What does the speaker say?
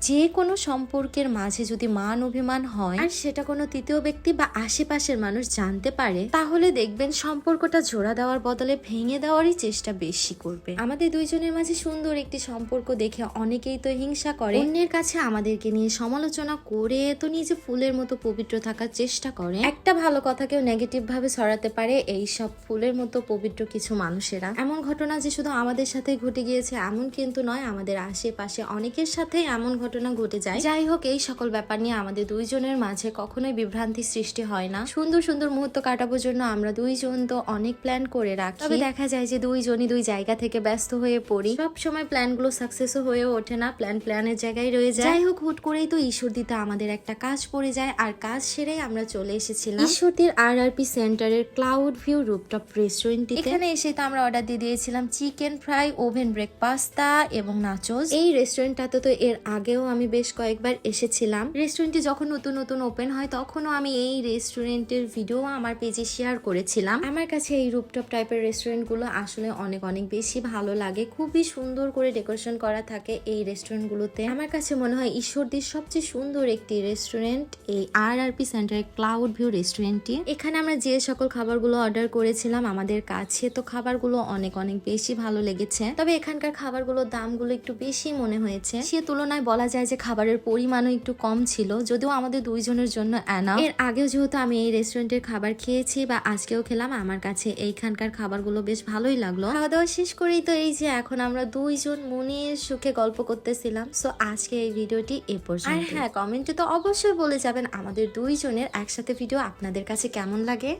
যে কোনো সম্পর্কের মাঝে যদি মান অভিমান হয় আর সেটা কোনো তৃতীয় ব্যক্তি বা আশেপাশের মানুষ জানতে পারে, তাহলে দেখবেন সম্পর্কটা জোড়া দেওয়ার বদলে ভেঙে দেওয়ারই চেষ্টা বেশি করবে। আমাদের দুইজনের মাঝে সুন্দর একটি সম্পর্ক দেখে অনেকেই তো হিংসা করে, অন্যের কাছে আমাদেরকে নিয়ে সমালোচনা করে তো নিজে ফুলের মতো পবিত্র থাকার চেষ্টা করে। একটা ভালো কথা কেউ নেগেটিভ ভাবে ছড়াতে পারে এই সব ফুলের মতো পবিত্র কিছু মানুষেরা। এমন ঘটনা যে শুধু আমাদের সাথে ঘটে গিয়েছে এমন কিন্তু নয়, আমাদের আশেপাশে অনেকের সাথে এমন ঘটনা ঘটে যায়। যাই হোক, এই সকল ব্যাপার নিয়ে আমাদের দুইজনের মাঝে কখনোই বিভ্রান্তি সৃষ্টি হয় না। সুন্দর সুন্দর মুহূর্ত কাটানোর জন্য আমরা দুইজন তো অনেক প্ল্যান করে রাখি, তবে দেখা যায় যে দুইজনই দুই জায়গা থেকে ব্যস্ত হয়ে পড়ি। সব সময় প্ল্যান গুলো সাকসেসও হয়ে ওঠে না, প্ল্যানের জায়গায় রয়ে যায়। যাই হোক, হুট করেই তো ঈশ্বর দিতে আমাদের একটা কাজ পড়ে যায়, আর কাজ সেরেই আমরা চলে এসেছিলাম ঈশ্বরদীর RRP সেন্টারের ক্লাউড ভিউ রুফটপ রেস্টুরেন্টে। এখানে এসে তো আমরা অর্ডার দিয়ে দিয়েছিলাম চিকেন ফ্রাই, ওভেন ব্রেক পাস্তা এবং নাচোস। এই রেস্টুরেন্টটাতে তো এর আগেও আমি বেশ কয়েকবার এসেছিলাম। রেস্টুরেন্টটি যখন নতুন নতুন ওপেন হয় তখনও আমি এই রেস্টুরেন্টের ভিডিও আমার পেজে শেয়ার করেছিলাম। আমার কাছে এই রুফটপ টাইপের রেস্টুরেন্ট গুলো আসলে অনেক অনেক বেশি ভালো লাগে। খুবই সুন্দর করে ডেকোরেশন করা থাকে এই রেস্টুরেন্ট গুলোতে। আমার কাছে মনে হয় ঈশ্বরদীর সবচেয়ে সুন্দর একটি রেস্টুরেন্ট এই RRP সেন্টারের ক্লাউড ভিউ রেস্টুরেন্টটি। এখানে আমরা যে সকল খাবারগুলো অর্ডার করেছিলাম আমাদের কাছে তো খাবারগুলো অনেক অনেক বেশি ভালো লেগেছে, তবে এখানকার খাবারগুলোর দামগুলো একটু বেশি মনে হয়েছে। সে তুলনায় বলা যায় যে খাবারের পরিমাণও একটু কম ছিল, যদিও আমাদের দুইজনের জন্য এনাফ। এর আগেও যেহেতু আমি এই রেস্টুরেন্টের খাবার খেয়েছি বা আজকেও খেলাম, আমার কাছে এইখানকার খাবারগুলো বেশ ভালোই লাগলো। খাওয়া দাওয়া শেষ করেই তো এই যে এখন আমরা দুইজন মনের সুখে গল্প করতেছিলাম। সো আজকে এই ভিডিওটি এ পর্যন্ত। আর হ্যাঁ, কমেন্টে তো অবশ্যই বলে যাবেন আমাদের দুইজনের একসাথে ভিডিও আপনাদের কাছে কেমন লাগে।